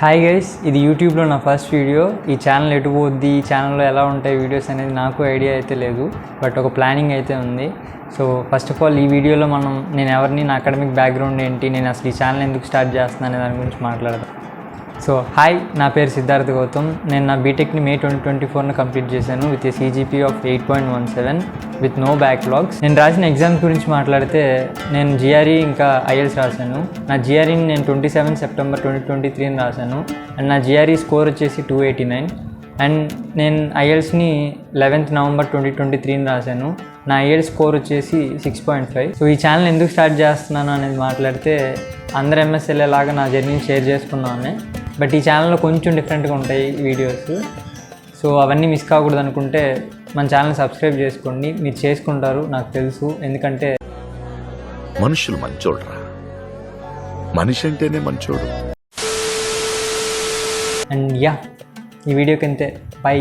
Hi guys, ఇది యూట్యూబ్లో నా ఫస్ట్ వీడియో. ఈ ఛానల్ ఎటు పోద్ది, ఈ ఛానల్లో ఎలా ఉంటాయి వీడియోస్ అనేది నాకు ఐడియా అయితే లేదు, బట్ ఒక ప్లానింగ్ అయితే ఉంది. సో ఫస్ట్ ఆఫ్ ఆల్ ఈ వీడియోలో నేను ఎవరిని, నా అకాడమిక్ బ్యాక్గ్రౌండ్ ఏంటి, నేను అసలు ఈ ఛానల్ ఎందుకు స్టార్ట్ చేస్తున్నాను అనే దాని గురించి మాట్లాడదాం. సో హాయ్, నా పేరు సిద్ధార్థ్ గౌతమ్. నేను నా బీటెక్ని May 2024 కంప్లీట్ చేశాను with a CGP of 8.17 with no backlogs. నేను రాసిన ఎగ్జామ్స్ గురించి మాట్లాడితే నేను GRE ఇంకా IELTS రాశాను. నా GREని నేను 27 సెప్టెంబర్ 2023 రాశాను అండ్ నా GRE స్కోర్ వచ్చేసి 289 అండ్ నేను IELTSని 11 నవంబర్ 2023 రాశాను. నా IELTS స్కోర్ వచ్చేసి 6.5. సో ఈ ఛానల్ ఎందుకు స్టార్ట్ చేస్తున్నాను అనేది మాట్లాడితే అందరు MSLA లాగా నా జర్నీని షేర్ చేసుకున్నాను, బట్ ఈ ఛానల్లో కొంచెం డిఫరెంట్గా ఉంటాయి వీడియోస్. సో అవన్నీ మిస్ కాకూడదు అనుకుంటే మన ఛానల్ సబ్స్క్రైబ్ చేసుకోండి. మీరు చేసుకుంటారు నాకు తెలుసు, ఎందుకంటే మనుషులు మంచోడ్రా, మనిషి అంటేనే మంచోడు. అండ్ యా, ఈ వీడియోకి అంతే. బై.